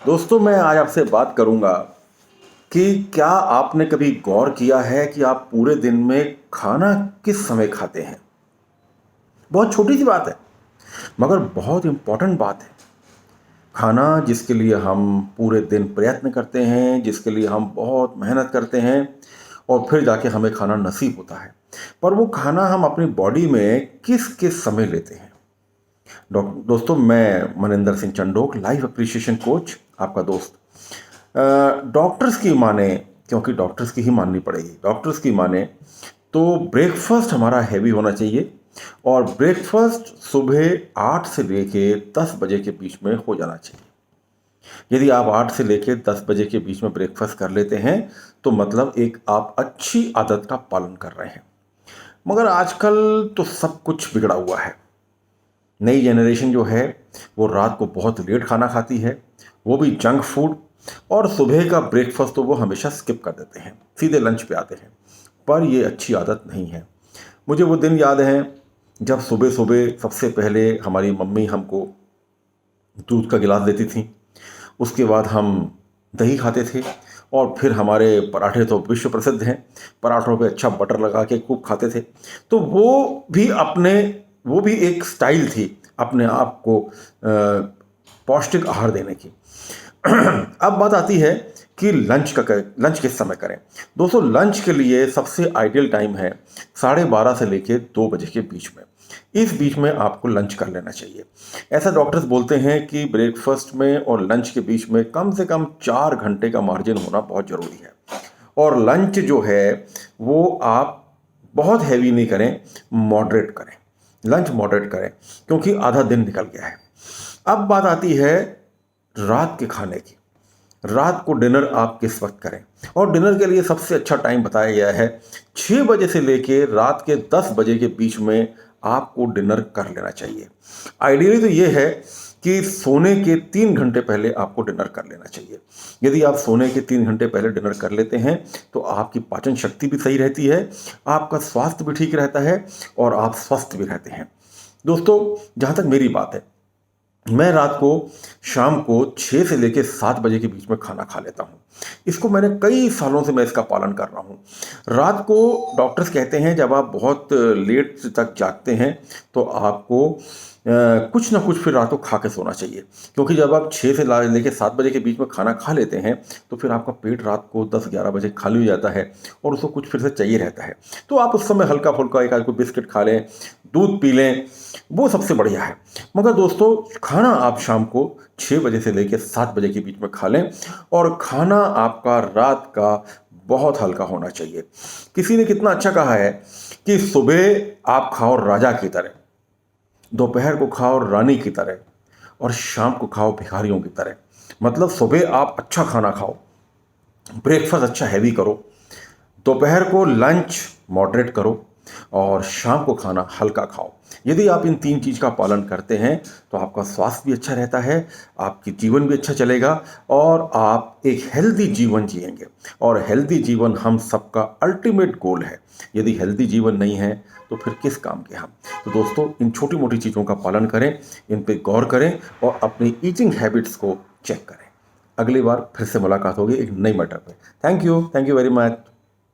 दोस्तों, मैं आज आपसे बात करूंगा कि क्या आपने कभी गौर किया है कि आप पूरे दिन में खाना किस समय खाते हैं। बहुत छोटी सी बात है, मगर बहुत इंपॉर्टेंट बात है। खाना जिसके लिए हम पूरे दिन प्रयत्न करते हैं, जिसके लिए हम बहुत मेहनत करते हैं और फिर जाके हमें खाना नसीब होता है, पर वो खाना हम अपनी बॉडी में किस किस समय लेते हैं। दोस्तों, मैं Maninder Singh Chandok, life appreciation coach, आपका दोस्त। डॉक्टर्स की माने, क्योंकि डॉक्टर्स की ही माननी पड़ेगी, डॉक्टर्स की माने तो ब्रेकफास्ट हमारा हैवी होना चाहिए और ब्रेकफास्ट सुबह 8 से लेके 10 बजे के बीच में हो जाना चाहिए। यदि आप 8 से लेके 10 बजे के बीच में ब्रेकफास्ट कर लेते हैं तो मतलब एक आप अच्छी आदत का पालन कर रहे हैं। मगर आजकल तो सब कुछ बिगड़ा हुआ है। नई जनरेशन जो है वो रात को बहुत लेट खाना खाती है, वो भी जंक फूड, और सुबह का ब्रेकफास्ट तो वो हमेशा स्किप कर देते हैं, सीधे लंच पे आते हैं। पर ये अच्छी आदत नहीं है। मुझे वो दिन याद हैं जब सुबह सुबह सबसे पहले हमारी मम्मी हमको दूध का गिलास देती थी, उसके बाद हम दही खाते थे और फिर हमारे पराठे तो विश्व प्रसिद्ध हैं, पराठों पे अच्छा बटर लगा के खूब खाते थे। तो वो भी एक स्टाइल थी अपने आप को पौष्टिक आहार देने की। अब बात आती है कि लंच किस समय करें। दोस्तों, लंच के लिए सबसे आइडियल टाइम है 12:30 से लेके 2 बजे के बीच में। इस बीच में आपको लंच कर लेना चाहिए। ऐसा डॉक्टर्स बोलते हैं कि ब्रेकफास्ट में और लंच के बीच में कम से कम 4 घंटे का मार्जिन होना बहुत ज़रूरी है। और लंच जो है वो आप बहुत हैवी नहीं करें, मॉडरेट करें। लंच मॉडरेट करें, क्योंकि आधा दिन निकल गया है। अब बात आती है रात के खाने की। रात को डिनर आप किस वक्त करें, और डिनर के लिए सबसे अच्छा टाइम बताया गया है 6 बजे से लेके रात के 10 बजे के बीच में आपको डिनर कर लेना चाहिए। आइडियली तो ये है कि सोने के 3 घंटे पहले आपको डिनर कर लेना चाहिए। यदि आप सोने के 3 घंटे पहले डिनर कर लेते हैं तो आपकी पाचन शक्ति भी सही रहती है, आपका स्वास्थ्य भी ठीक रहता है और आप स्वस्थ भी रहते हैं। दोस्तों, जहाँ तक मेरी बात है, मैं रात को शाम को 6 से लेकर 7 बजे के बीच में खाना खा लेता हूँ। इसको मैंने कई सालों से मैं इसका पालन कर रहा हूँ। रात को डॉक्टर्स कहते हैं जब आप बहुत लेट तक जागते हैं तो आपको कुछ ना कुछ फिर रात को खा के सोना चाहिए, क्योंकि जब आप 6 से लेकर 7 बजे के बीच में खाना खा लेते हैं तो फिर आपका पेट रात को 10-11 बजे खाली हो जाता है और उसको कुछ फिर से चाहिए रहता है। तो आप उस समय हल्का फुल्का एक आध को बिस्किट खा लें, दूध पी लें, वो सबसे बढ़िया है। मगर दोस्तों, खाना आप शाम को 6 बजे से लेकर 7 बजे के बीच में खा लें और खाना आपका रात का बहुत हल्का होना चाहिए। किसी ने कितना अच्छा कहा है कि सुबह आप खाओ राजा की तरह, दोपहर को खाओ रानी की तरह और शाम को खाओ भिखारियों की तरह। मतलब सुबह आप अच्छा खाना खाओ, ब्रेकफास्ट अच्छा हैवी करो, दोपहर को लंच मॉडरेट करो और शाम को खाना हल्का खाओ। यदि आप इन 3 चीज़ का पालन करते हैं तो आपका स्वास्थ्य भी अच्छा रहता है, आपकी जीवन भी अच्छा चलेगा और आप एक हेल्दी जीवन जिएंगे। और हेल्दी जीवन हम सबका अल्टीमेट गोल है। यदि हेल्दी जीवन नहीं है तो फिर किस काम के हम। तो दोस्तों, इन छोटी मोटी चीज़ों का पालन करें, इन पे गौर करें और अपनी ईटिंग हैबिट्स को चेक करें। अगली बार फिर से मुलाकात होगी एक नई मैटर पे। Thank you very much.